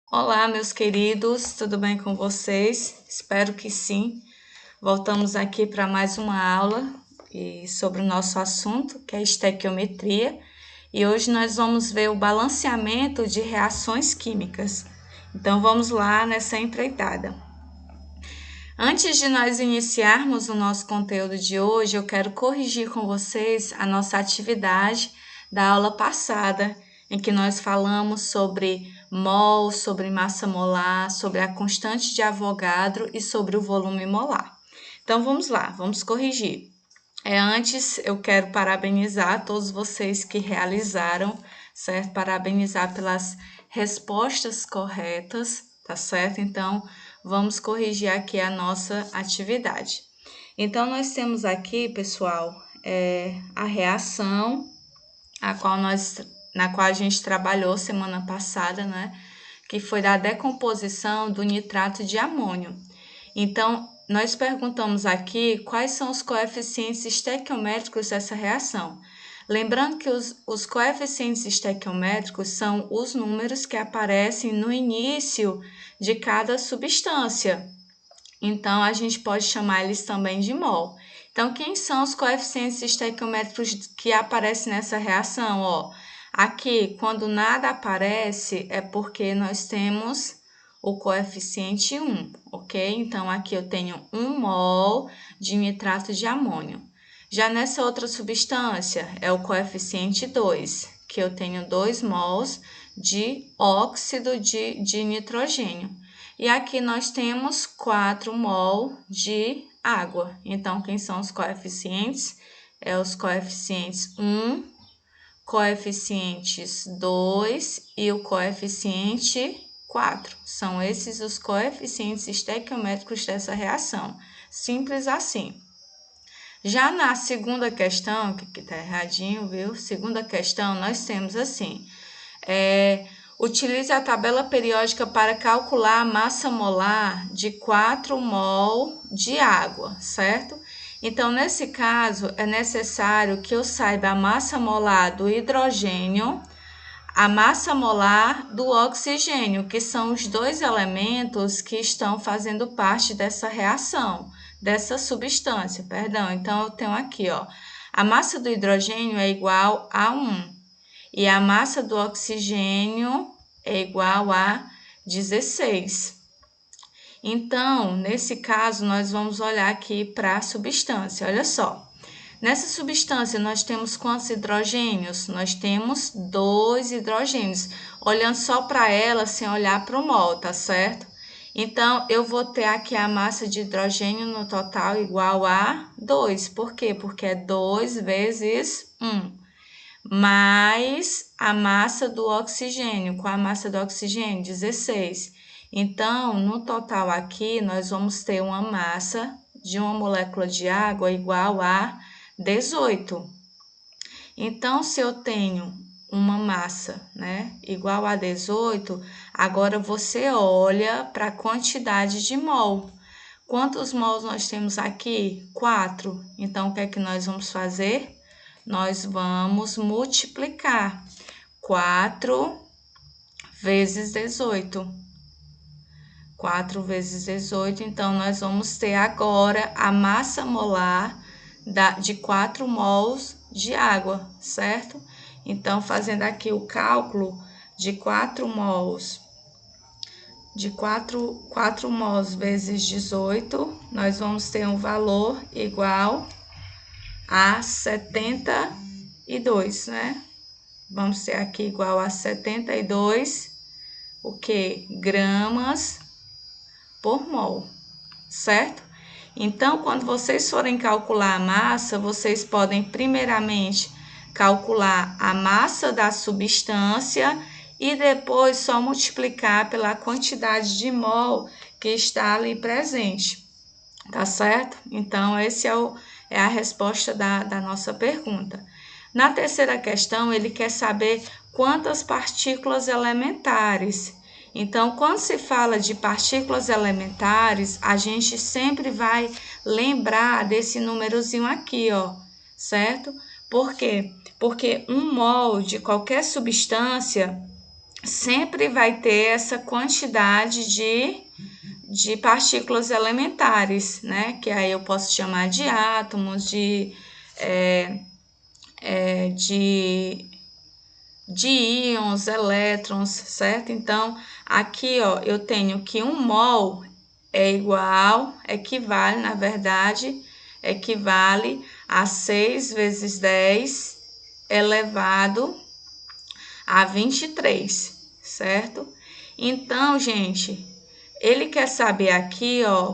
Olá, meus queridos, tudo bem com vocês? Espero que sim. Voltamos aqui para mais uma aula sobre o nosso assunto, que é estequiometria, e hoje nós vamos ver o balanceamento de reações químicas. Então vamos lá nessa empreitada. Antes de nós iniciarmos o nosso conteúdo de hoje, eu quero corrigir com vocês a nossa atividade da aula passada, em que nós falamos sobre mol, sobre massa molar, sobre a constante de Avogadro e sobre o volume molar. Então vamos lá, vamos corrigir. Antes eu quero parabenizar todos vocês que realizaram, certo? Parabenizar pelas respostas corretas, tá certo? Então vamos corrigir aqui a nossa atividade. Então nós temos aqui, pessoal, a reação na qual a gente trabalhou semana passada, né? Que foi da decomposição do nitrato de amônio. Então, nós perguntamos aqui quais são os coeficientes estequiométricos dessa reação. Lembrando que os coeficientes estequiométricos são os números que aparecem no início de cada substância. Então, a gente pode chamar eles também de mol. Então, quem são os coeficientes estequiométricos que aparecem nessa reação? Ó, aqui, quando nada aparece, é porque nós temos o coeficiente 1, ok? Então, aqui eu tenho 1 mol de nitrato de amônio. Já nessa outra substância, é o coeficiente 2, que eu tenho 2 mols de óxido de nitrogênio. E aqui nós temos 4 mol de água. Então, quem são os coeficientes? Os coeficientes 1, coeficientes 2 e o coeficiente 4. São esses os coeficientes estequiométricos dessa reação. Simples assim. Já na segunda questão, que tá erradinho, viu? Segunda questão, nós temos assim, utilize a tabela periódica para calcular a massa molar de 4 mol de água, certo? Então, nesse caso, é necessário que eu saiba a massa molar do hidrogênio, a massa molar do oxigênio, que são os dois elementos que estão fazendo parte dessa reação, dessa substância, perdão. Então, eu tenho aqui, ó, a massa do hidrogênio é igual a 1. E a massa do oxigênio é igual a 16. Então, nesse caso, nós vamos olhar aqui para a substância. Olha só. Nessa substância, nós temos quantos hidrogênios? Nós temos 2 hidrogênios. Olhando só para ela, sem olhar para o mol, tá certo? Então, eu vou ter aqui a massa de hidrogênio no total igual a 2. Por quê? Porque é 2 vezes 1. Mais a massa do oxigênio. Qual a massa do oxigênio? 16. Então, no total aqui, nós vamos ter uma massa de uma molécula de água igual a 18. Então, se eu tenho uma massa, né, igual a 18, agora você olha para a quantidade de mol. Quantos mols nós temos aqui? 4. Então, o que é que nós vamos fazer? Nós vamos multiplicar 4 vezes 18. 4 vezes 18, então nós vamos ter agora a massa molar de 4 mols de água, certo? Então, fazendo aqui o cálculo de 4 mols, de 4 mols vezes 18, nós vamos ter um valor igual a 72, né? Vamos ter aqui igual a 72, o que? Gramas por mol, certo? Então, quando vocês forem calcular a massa, vocês podem primeiramente calcular a massa da substância e depois só multiplicar pela quantidade de mol que está ali presente, tá certo? Então, esse é a resposta da nossa pergunta. Na terceira questão, ele quer saber quantas partículas elementares. Então, quando se fala de partículas elementares, a gente sempre vai lembrar desse númerozinho aqui, ó, certo? Por quê? Porque 1 mol de qualquer substância sempre vai ter essa quantidade de partículas elementares, né? Que aí eu posso chamar de átomos, de íons, elétrons, certo? Então, aqui, ó, eu tenho que 1 mol equivale, na verdade, equivale a 6 vezes 10 elevado a 23, certo? Então, gente, ele quer saber aqui, ó,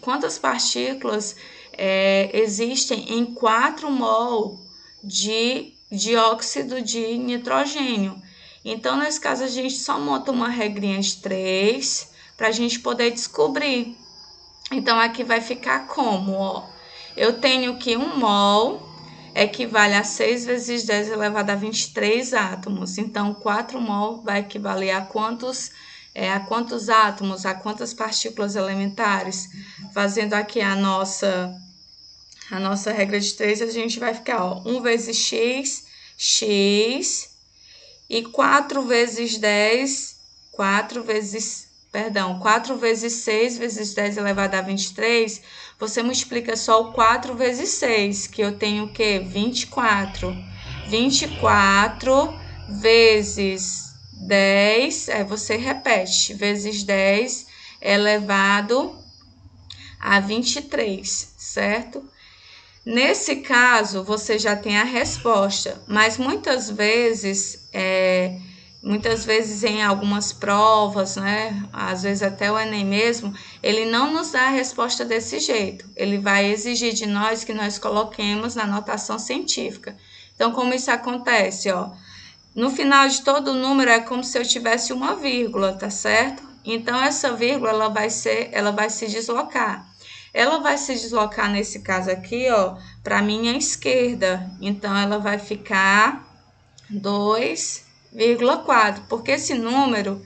quantas partículas existem em 4 mol de dióxido de nitrogênio. Então, nesse caso, a gente só monta uma regrinha de 3 para a gente poder descobrir. Então, aqui vai ficar como, ó? Eu tenho que 1 mol equivale a 6 vezes 10 elevado a 23 átomos. Então, 4 mol vai equivaler a quantos átomos, a quantas partículas elementares? Fazendo aqui a nossa regra de 3, a gente vai ficar, ó, 1 vezes x, x, e 4 vezes 6 vezes 10 elevado a 23, você multiplica só o 4 vezes 6, que eu tenho o quê? 24. 24 vezes 10, você repete, vezes 10 elevado a 23, certo? Nesse caso, você já tem a resposta, mas muitas vezes em algumas provas, né, às vezes até o Enem mesmo, ele não nos dá a resposta desse jeito. Ele vai exigir de nós que nós coloquemos na notação científica. Então, como isso acontece, ó? No final de todo número é como se eu tivesse uma vírgula, tá certo? Então, essa vírgula ela vai se deslocar. Ela vai se deslocar nesse caso aqui, ó, para a minha esquerda. Então, ela vai ficar 2,4, porque esse número,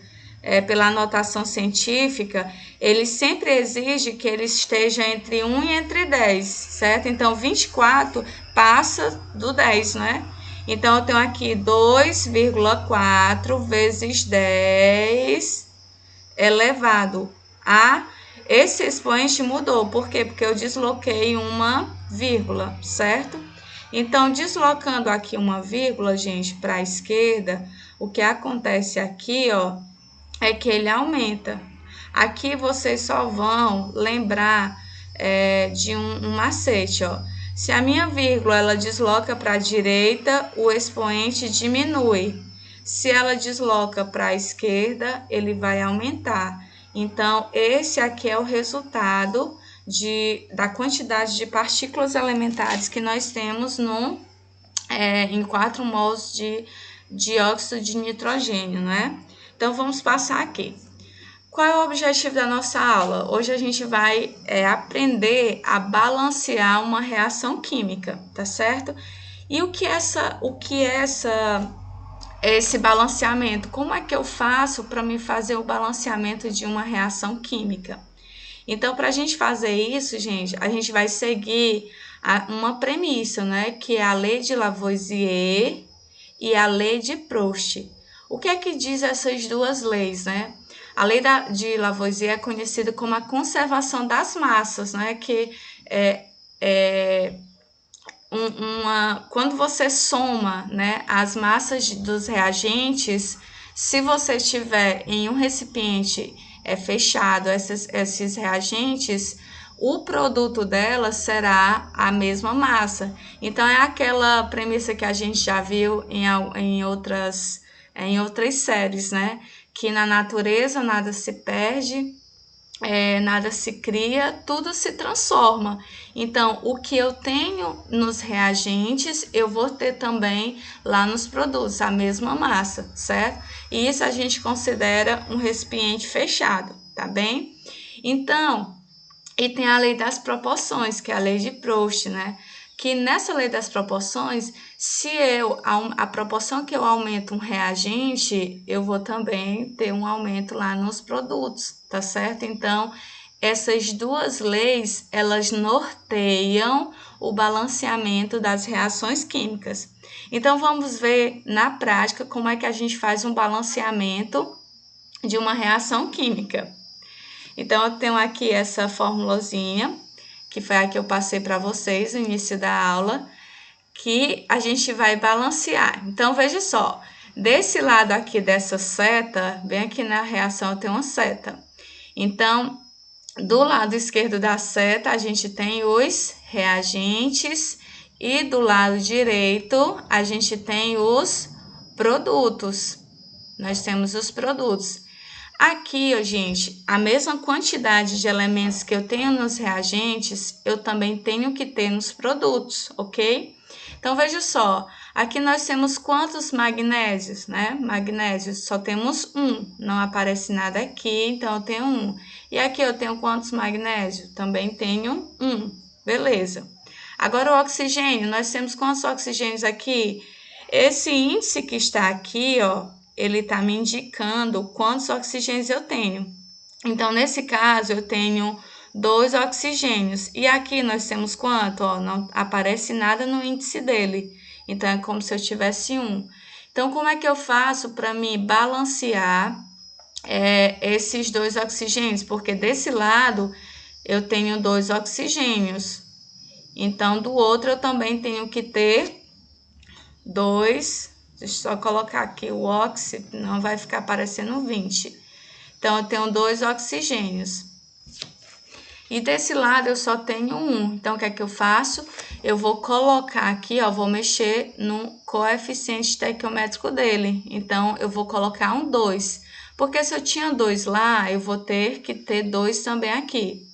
pela notação científica, ele sempre exige que ele esteja entre 1 e entre 10, certo? Então, 24 passa do 10, né? Então, eu tenho aqui 2,4 vezes 10 elevado a... Esse expoente mudou, por quê? Porque eu desloquei uma vírgula, certo? Então, deslocando aqui uma vírgula, gente, para a esquerda, o que acontece aqui, ó, é que ele aumenta. Aqui vocês só vão lembrar de um macete, ó. Se a minha vírgula ela desloca para a direita, o expoente diminui. Se ela desloca para a esquerda, ele vai aumentar. Então, esse aqui é o resultado da quantidade de partículas elementares que nós temos em 4 mols de dióxido de nitrogênio, né? Então, vamos passar aqui. Qual é o objetivo da nossa aula? Hoje a gente vai aprender a balancear uma reação química, tá certo? E o que é esse balanceamento? Como é que eu faço para me fazer o balanceamento de uma reação química? Então, para a gente fazer isso, gente, a gente vai seguir uma premissa, né? Que é a lei de Lavoisier e a lei de Proust. O que é que diz essas duas leis, né? A lei de Lavoisier é conhecida como a conservação das massas, né? Que quando você soma, né, as massas dos reagentes, se você tiver em um recipiente fechado esses reagentes, o produto dela será a mesma massa. Então, é aquela premissa que a gente já viu em outras séries, né? Que na natureza nada se perde, nada se cria, tudo se transforma. Então, o que eu tenho nos reagentes, eu vou ter também lá nos produtos, a mesma massa, certo? E isso a gente considera um recipiente fechado, tá bem? Então, e tem a lei das proporções, que é a lei de Proust, né? Que nessa lei das proporções, se a proporção que eu aumento um reagente, eu vou também ter um aumento lá nos produtos, tá certo? Então, essas duas leis, elas norteiam o balanceamento das reações químicas. Então, vamos ver na prática como é que a gente faz um balanceamento de uma reação química. Então, eu tenho aqui essa formulazinha, que foi a que eu passei para vocês no início da aula, que a gente vai balancear. Então, veja só, desse lado aqui dessa seta, bem aqui na reação eu tenho uma seta. Então, do lado esquerdo da seta, a gente tem os reagentes e do lado direito, a gente tem os produtos. Nós temos os produtos. Aqui, ó, gente, a mesma quantidade de elementos que eu tenho nos reagentes, eu também tenho que ter nos produtos, ok? Então, veja só, aqui nós temos quantos magnésios, né? Magnésios, só temos um, não aparece nada aqui, então eu tenho um. E aqui eu tenho quantos magnésios? Também tenho um, beleza. Agora o oxigênio, nós temos quantos oxigênios aqui? Esse índice que está aqui, ó, ele está me indicando quantos oxigênios eu tenho. Então, nesse caso, eu tenho 2 oxigênios. E aqui nós temos quanto? Ó, não aparece nada no índice dele. Então, é como se eu tivesse 1. Então, como é que eu faço para me balancear esses 2 oxigênios? Porque desse lado eu tenho 2 oxigênios. Então, do outro eu também tenho que ter 2. Deixa eu só colocar aqui o oxi, não vai ficar aparecendo 20. Então, eu tenho 2 oxigênios. E desse lado eu só tenho 1. Então, o que é que eu faço? Eu vou colocar aqui, ó, vou mexer no coeficiente estequiométrico dele. Então, eu vou colocar um 2. Porque se eu tinha 2 lá, eu vou ter que ter 2 também aqui.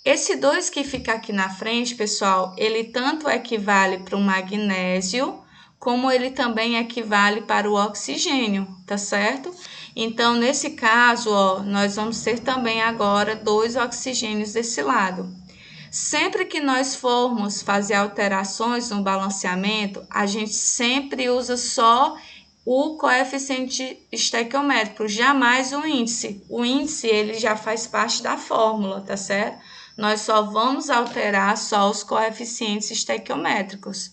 Esse 2 que fica aqui na frente, pessoal, ele tanto equivale para o magnésio, como ele também equivale para o oxigênio, tá certo? Então, nesse caso, ó, nós vamos ter também agora 2 oxigênios desse lado. Sempre que nós formos fazer alterações no balanceamento, a gente sempre usa só o coeficiente estequiométrico, jamais o índice. O índice, ele já faz parte da fórmula, tá certo? Nós só vamos alterar só os coeficientes estequiométricos.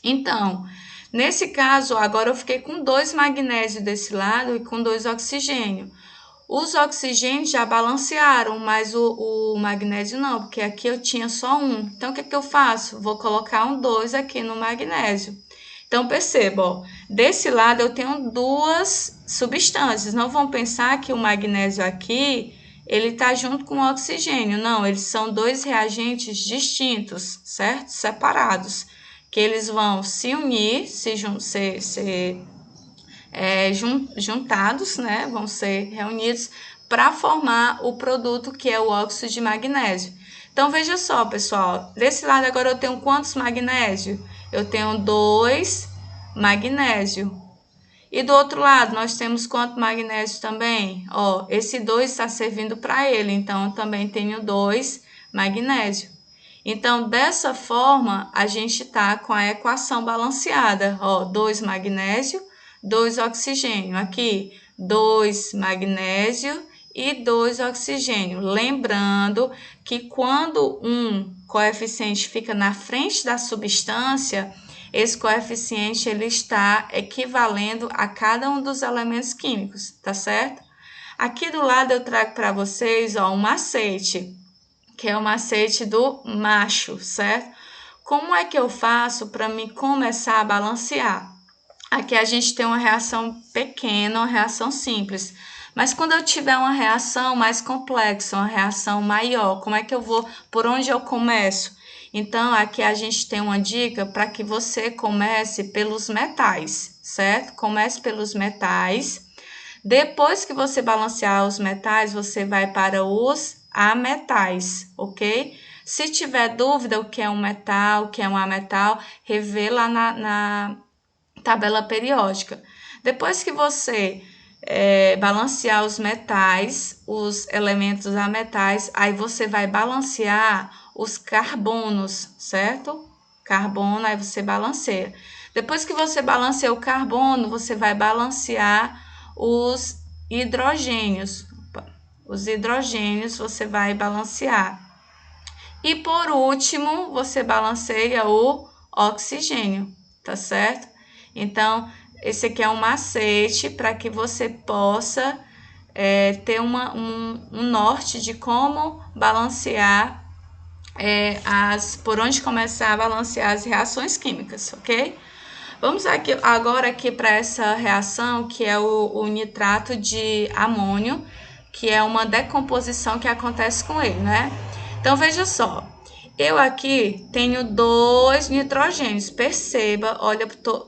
Então, nesse caso, agora eu fiquei com 2 magnésios desse lado e com 2 oxigênios. Os oxigênios já balancearam, mas o magnésio não, porque aqui eu tinha só 1. Então, o que é que eu faço? Vou colocar um 2 aqui no magnésio. Então, perceba, ó, desse lado eu tenho 2 substâncias. Não vão pensar que o magnésio aqui, ele está junto com o oxigênio. Não, eles são 2 reagentes distintos, certo? Separados. Que eles vão se unir, juntados, né? Vão ser reunidos para formar o produto que é o óxido de magnésio. Então, veja só, pessoal, desse lado agora eu tenho quantos magnésios? Eu tenho 2 magnésio. E do outro lado, nós temos quanto magnésio também? Ó, esse 2 está servindo para ele, então eu também tenho 2 magnésio. Então, dessa forma, a gente está com a equação balanceada. Ó, 2 magnésio, 2 oxigênio. Aqui, 2 magnésio e 2 oxigênio. Lembrando que quando um coeficiente fica na frente da substância, esse coeficiente ele está equivalendo a cada um dos elementos químicos, tá certo? Aqui do lado eu trago para vocês, ó, um macete, que é o macete do macho, certo? Como é que eu faço para me começar a balancear? Aqui a gente tem uma reação pequena, uma reação simples. Mas quando eu tiver uma reação mais complexa, uma reação maior, como é que eu vou, por onde eu começo? Então, aqui a gente tem uma dica para que você comece pelos metais, certo? Comece pelos metais. Depois que você balancear os metais, você vai para os ametais, ok? Se tiver dúvida o que é um metal, o que é um ametal, revê lá na tabela periódica. Depois que você balancear os metais, os elementos ametais, aí você vai balancear os carbonos, certo? Carbono, aí você balanceia. Depois que você balanceia o carbono, você vai balancear os hidrogênios. os hidrogênios você vai balancear. E por último, você balanceia o oxigênio, tá certo? Então, esse aqui é um macete para que você possa ter um norte de como balancear, por onde começar a balancear as reações químicas, ok? Vamos agora aqui para essa reação que é o nitrato de amônio, que é uma decomposição que acontece com ele, né? Então veja só, eu aqui tenho 2 nitrogênios, perceba,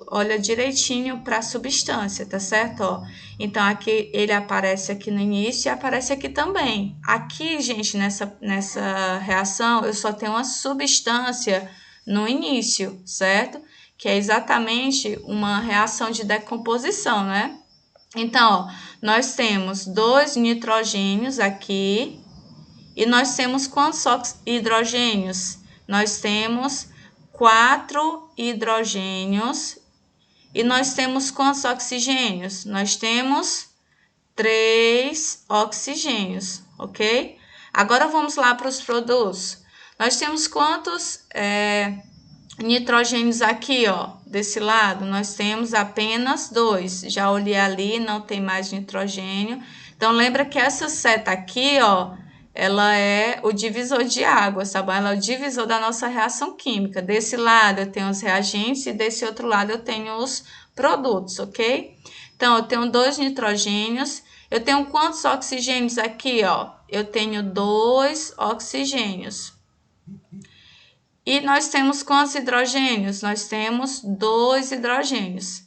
olha direitinho para a substância, tá certo? Ó, então aqui ele aparece aqui no início e aparece aqui também. Aqui, gente, nessa reação eu só tenho uma substância no início, certo? Que é exatamente uma reação de decomposição, né? Então, ó, nós temos 2 nitrogênios aqui e nós temos quantos hidrogênios? Nós temos 4 hidrogênios e nós temos quantos oxigênios? Nós temos 3 oxigênios, ok? Agora vamos lá para os produtos. Nós temos quantos nitrogênios aqui, ó, desse lado? Nós temos apenas 2. Já olhei ali, não tem mais nitrogênio. Então, lembra que essa seta aqui, ó, ela é o divisor de água, tá bom? Ela é o divisor da nossa reação química. Desse lado eu tenho os reagentes e desse outro lado eu tenho os produtos, ok? Então, eu tenho 2 nitrogênios. Eu tenho quantos oxigênios aqui, ó? Eu tenho 2 oxigênios. E nós temos quantos hidrogênios? Nós temos 2 hidrogênios.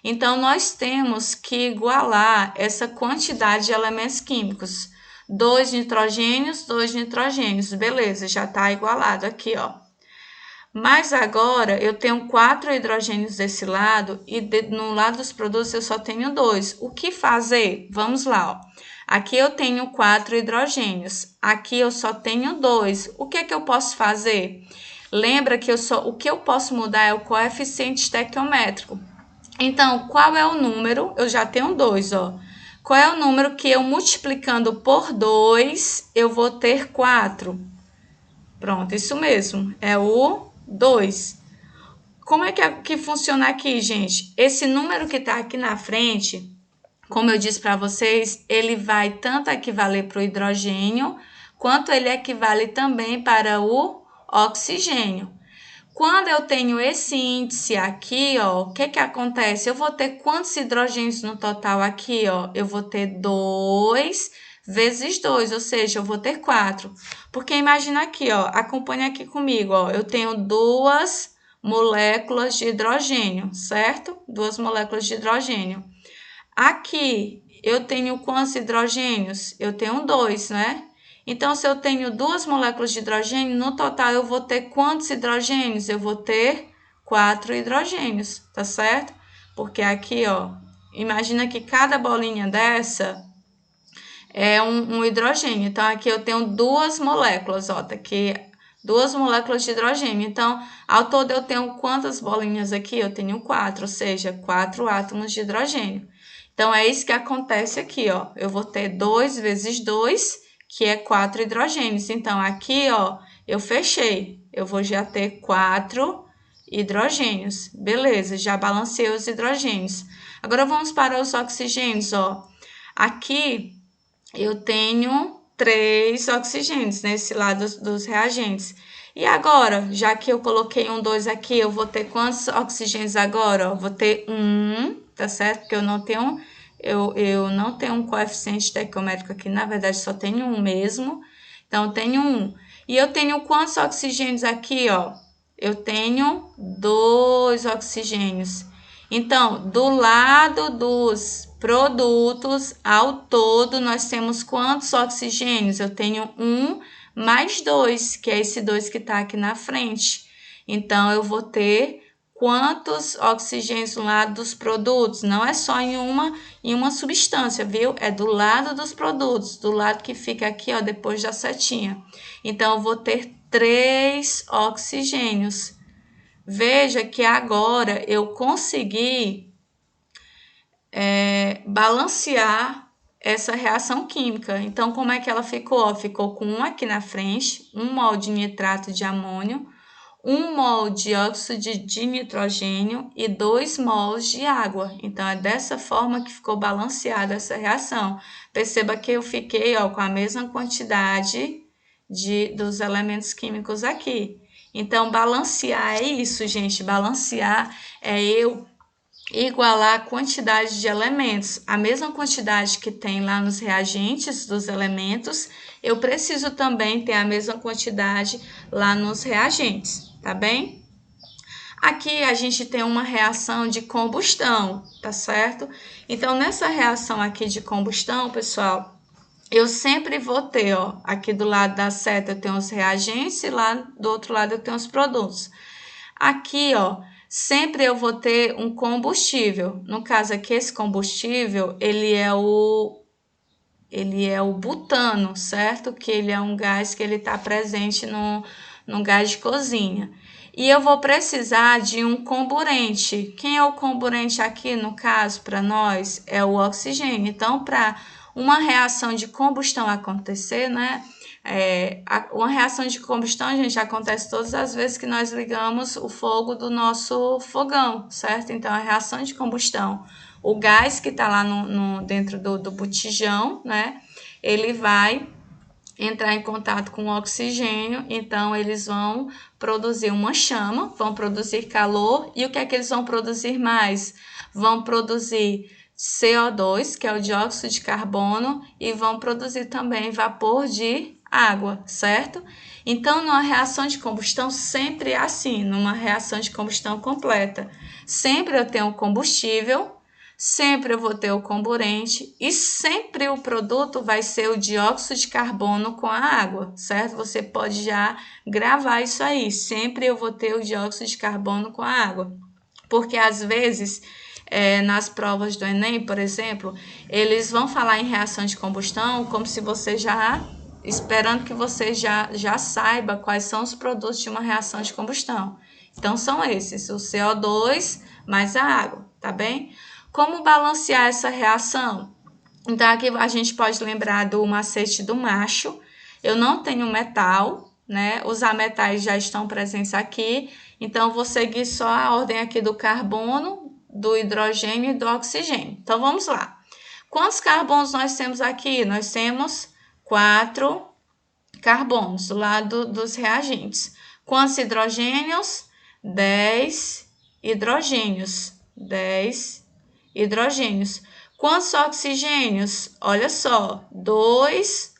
Então, nós temos que igualar essa quantidade de elementos químicos. 2 nitrogênios, 2 nitrogênios. Beleza, já está igualado aqui, ó. Mas agora, eu tenho 4 hidrogênios desse lado e no lado dos produtos eu só tenho 2. O que fazer? Vamos lá, ó. Aqui eu tenho 4 hidrogênios. Aqui eu só tenho 2. O que é que eu posso fazer? Lembra que o que eu posso mudar é o coeficiente estequiométrico. Então, qual é o número? Eu já tenho 2, ó. Qual é o número que eu multiplicando por 2, eu vou ter 4? Pronto, isso mesmo, é o 2. Como é que funciona aqui, gente? Esse número que está aqui na frente, como eu disse para vocês, ele vai tanto equivaler para o hidrogênio, quanto ele equivale também para o oxigênio. Quando eu tenho esse índice aqui, ó, o que acontece? Eu vou ter quantos hidrogênios no total aqui, ó? Eu vou ter 2 vezes 2, ou seja, eu vou ter 4. Porque imagina aqui, ó, acompanha aqui comigo, ó, eu tenho 2 moléculas de hidrogênio, certo? 2 moléculas de hidrogênio. Aqui, eu tenho quantos hidrogênios? Eu tenho 2, né? Então, se eu tenho 2 moléculas de hidrogênio, no total eu vou ter quantos hidrogênios? Eu vou ter 4 hidrogênios, tá certo? Porque aqui, ó, imagina que cada bolinha dessa é um hidrogênio. Então, aqui eu tenho 2 moléculas, ó, tá aqui 2 moléculas de hidrogênio. Então, ao todo eu tenho quantas bolinhas aqui? Eu tenho 4, ou seja, 4 átomos de hidrogênio. Então, é isso que acontece aqui, ó. Eu vou ter 2 vezes 2, que é 4 hidrogênios. Então, aqui, ó, eu fechei. Eu vou já ter 4 hidrogênios. Beleza, já balancei os hidrogênios. Agora, vamos para os oxigênios, ó. Aqui, eu tenho 3 oxigênios nesse lado dos reagentes. E agora, já que eu coloquei um 2 aqui, eu vou ter quantos oxigênios agora? Ó, vou ter 1, tá certo? Porque eu não tenho um coeficiente estequiométrico aqui, na verdade só tenho 1 mesmo. Então, eu tenho 1. E eu tenho quantos oxigênios aqui, ó? Eu tenho 2 oxigênios. Então, do lado dos produtos, ao todo, nós temos quantos oxigênios? Eu tenho 1 mais 2, que é esse 2 que está aqui na frente. Então, eu vou ter quantos oxigênios do lado dos produtos? Não é só em uma substância, viu? É do lado dos produtos, do lado que fica aqui, ó, depois da setinha. Então, eu vou ter 3 oxigênios. Veja que agora eu consegui balancear essa reação química. Então, como é que ela ficou? Ficou com um aqui na frente, 1 mol de nitrato de amônio, 1 mol de dióxido de nitrogênio e 2 mols de água. Então, é dessa forma que ficou balanceada essa reação. Perceba que eu fiquei com a mesma quantidade dos elementos químicos aqui. Então, balancear é isso, gente. Balancear é eu igualar a quantidade de elementos. A mesma quantidade que tem lá nos reagentes dos elementos, eu preciso também ter a mesma quantidade lá nos reagentes, tá bem? Aqui a gente tem uma reação de combustão, tá certo? Então, nessa reação aqui de combustão, pessoal, eu sempre vou ter, aqui do lado da seta eu tenho os reagentes e lá do outro lado eu tenho os produtos. Aqui, sempre eu vou ter um combustível. No caso aqui, esse combustível, ele é o butano, certo? Que ele é um gás que ele está presente no gás de cozinha. E eu vou precisar de um comburente. Quem é o comburente aqui, no caso, para nós? É o oxigênio. Então, para uma reação de combustão acontecer, né? Uma reação de combustão, gente, acontece todas as vezes que nós ligamos o fogo do nosso fogão, certo? Então, a reação de combustão, o gás que está lá dentro do botijão, né? Ele vai entrar em contato com o oxigênio, então eles vão produzir uma chama, vão produzir calor, e o que é que eles vão produzir mais? Vão produzir CO2, que é o dióxido de carbono, e vão produzir também vapor de água, certo? Então, numa reação de combustão, sempre é assim, numa reação de combustão completa. Sempre eu tenho combustível, sempre eu vou ter o comburente e sempre o produto vai ser o dióxido de carbono com a água, certo? Você pode já gravar isso aí, sempre eu vou ter o dióxido de carbono com a água. Porque às vezes, nas provas do Enem, por exemplo, eles vão falar em reação de combustão como se você esperando que você já saiba quais são os produtos de uma reação de combustão. Então, são esses, o CO2 mais a água, tá bem? Como balancear essa reação? Então, aqui a gente pode lembrar do macete do macho. Eu não tenho metal, né? Os ametais já estão presentes aqui. Então, vou seguir só a ordem aqui do carbono, do hidrogênio e do oxigênio. Então, vamos lá. Quantos carbonos nós temos aqui? Nós temos 4 carbonos do lado dos reagentes. Quantos hidrogênios? 10 hidrogênios. 10 hidrogênios. Quantos oxigênios? Olha só, 2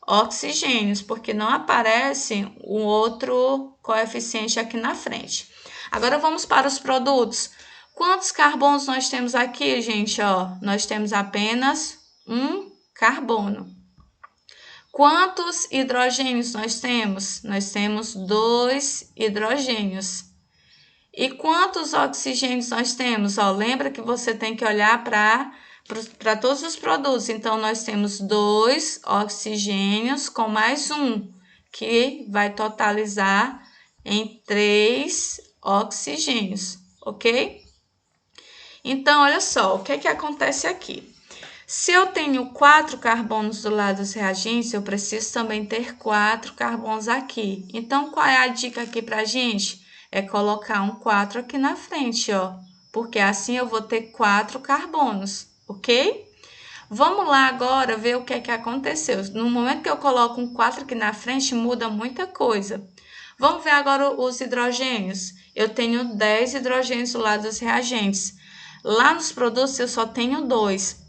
oxigênios, porque não aparece um outro coeficiente aqui na frente. Agora vamos para os produtos. Quantos carbonos nós temos aqui, gente? Nós temos apenas um carbono. Quantos hidrogênios nós temos? Nós temos 2 hidrogênios. E quantos oxigênios nós temos? Lembra que você tem que olhar para todos os produtos. Então, nós temos 2 oxigênios com mais um, que vai totalizar em 3 oxigênios, ok? Então, olha só, o que é que acontece aqui? Se eu tenho 4 carbonos do lado dos reagentes, eu preciso também ter 4 carbonos aqui. Então, qual é a dica aqui pra gente? É colocar um 4 aqui na frente, porque assim eu vou ter 4 carbonos, ok? Vamos lá agora ver o que é que aconteceu. No momento que eu coloco um 4 aqui na frente, muda muita coisa. Vamos ver agora os hidrogênios. Eu tenho 10 hidrogênios do lado dos reagentes. Lá nos produtos eu só tenho 2.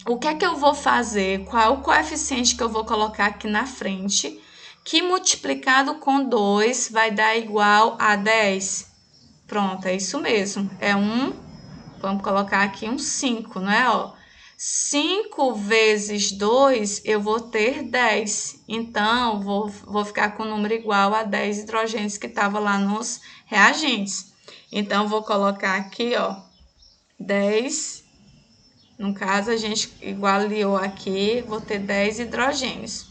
O que é que eu vou fazer? Qual é o coeficiente que eu vou colocar aqui na frente? Que multiplicado com 2 vai dar igual a 10. Pronto, é isso mesmo. Vamos colocar aqui um 5, né? 5 vezes 2, eu vou ter 10. Então, vou ficar com o número igual a 10 hidrogênios que estava lá nos reagentes. Então, vou colocar aqui, 10. No caso, a gente igualou aqui, vou ter 10 hidrogênios.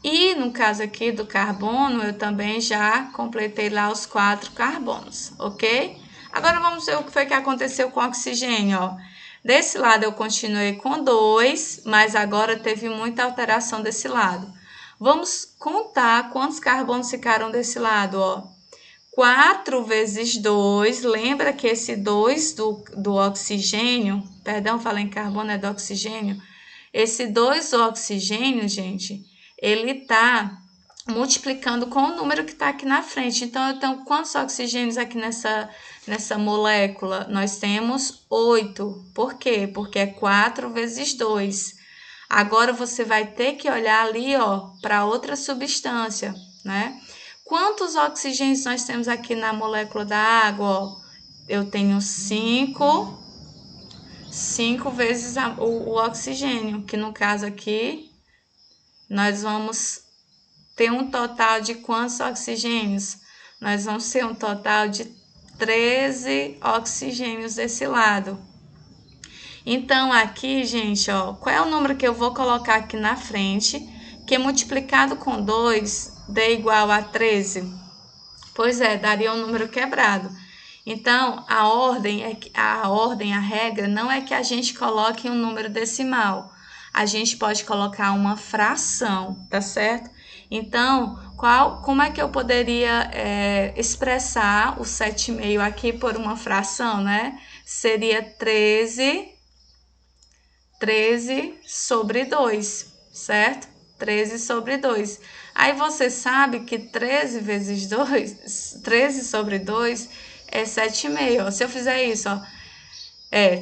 E no caso aqui do carbono, eu também já completei lá os 4 carbonos, ok? Agora vamos ver o que foi que aconteceu com o oxigênio, Desse lado eu continuei com 2, mas agora teve muita alteração desse lado. Vamos contar quantos carbonos ficaram desse lado, ó. 4 vezes 2, lembra que esse 2 do oxigênio, perdão, falei em carbono, é do oxigênio. Esse 2 do oxigênio, gente, ele tá multiplicando com o número que está aqui na frente. Então, eu tenho quantos oxigênios aqui nessa molécula? Nós temos 8. Por quê? Porque é 4 vezes 2. Agora, você vai ter que olhar ali, ó, para outra substância, né? Quantos oxigênios nós temos aqui na molécula da água? Ó, eu tenho 5 vezes o oxigênio, que no caso aqui, nós vamos ter um total de quantos oxigênios? Nós vamos ter um total de 13 oxigênios desse lado. Então, aqui, gente, ó, qual é o número que eu vou colocar aqui na frente, que multiplicado com 2 dê igual a 13? Pois é, daria um número quebrado. Então, a regra não é que a gente coloque um número decimal. A gente pode colocar uma fração, tá certo? Então, como é que eu poderia expressar o 7,5 aqui por uma fração, né? Seria 13 sobre 2, certo? 13 sobre 2. Aí você sabe que 13 vezes 2, 13 sobre 2 é 7,5. Se eu fizer isso, ó,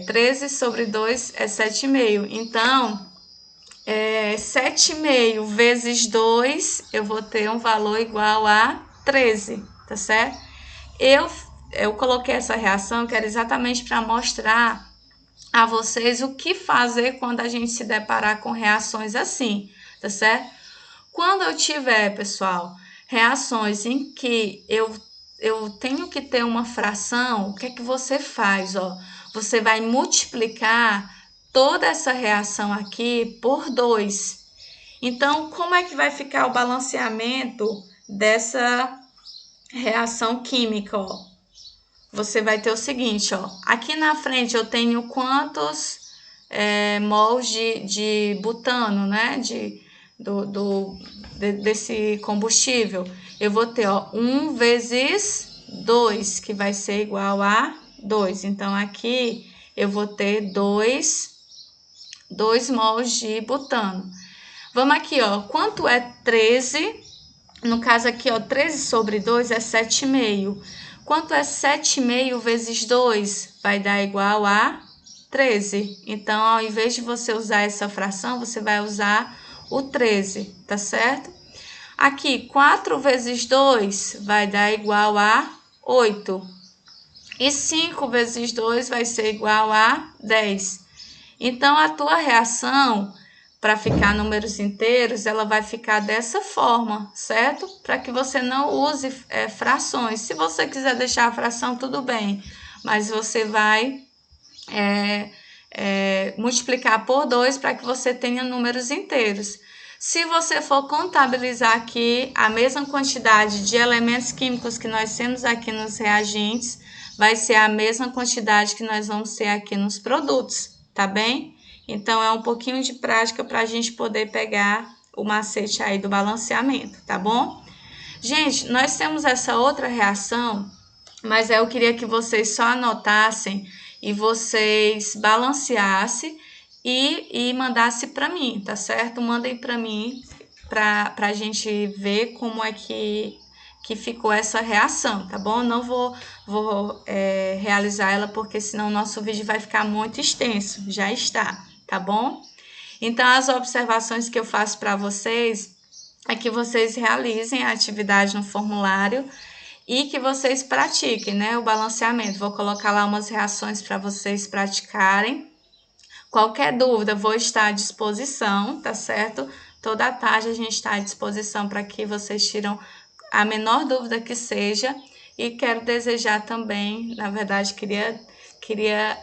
13 sobre 2 é 7,5. Então, 7,5 vezes 2, eu vou ter um valor igual a 13, tá certo? Eu coloquei essa reação que era exatamente para mostrar a vocês o que fazer quando a gente se deparar com reações assim, tá certo? Quando eu tiver, pessoal, reações em que eu tenho que ter uma fração, o que é que você faz, ó? Você vai multiplicar toda essa reação aqui por 2. Então, como é que vai ficar o balanceamento dessa reação química, ó? Você vai ter o seguinte, ó. Aqui na frente eu tenho quantos mols de butano, né? Desse combustível. Eu vou ter, ó, 1 vezes 2, que vai ser igual a 2. Então, aqui eu vou ter 2 mols de butano. Vamos aqui, ó. Quanto é 13? No caso aqui, ó, 13 sobre 2 é 7,5. Quanto é 7,5 vezes 2? Vai dar igual a 13. Então, ao invés de você usar essa fração, você vai usar o 13, tá certo? Aqui, 4 vezes 2 vai dar igual a 8. E 5 vezes 2 vai ser igual a 10. Então, a tua reação, para ficar números inteiros, ela vai ficar dessa forma, certo? Para que você não use frações. Se você quiser deixar a fração, tudo bem. Mas você vai multiplicar por 2 para que você tenha números inteiros. Se você for contabilizar aqui a mesma quantidade de elementos químicos que nós temos aqui nos reagentes, vai ser a mesma quantidade que nós vamos ter aqui nos produtos, tá bem? Então, é um pouquinho de prática para a gente poder pegar o macete aí do balanceamento, tá bom? Gente, nós temos essa outra reação, mas eu queria que vocês só anotassem e vocês balanceassem e mandassem para mim, tá certo? Mandem para mim para a gente ver como é que ficou essa reação, tá bom? Não vou realizar ela porque senão o nosso vídeo vai ficar muito extenso, já está, tá bom? Então, as observações que eu faço para vocês é que vocês realizem a atividade no formulário e que vocês pratiquem, né, o balanceamento. Vou colocar lá umas reações para vocês praticarem. Qualquer dúvida, vou estar à disposição, tá certo? Toda a tarde a gente está à disposição para que vocês tiram a menor dúvida que seja. E quero desejar também, na verdade, queria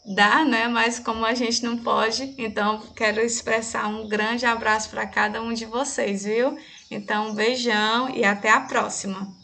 dar, né? Mas como a gente não pode, então quero expressar um grande abraço para cada um de vocês, viu? Então, um beijão e até a próxima!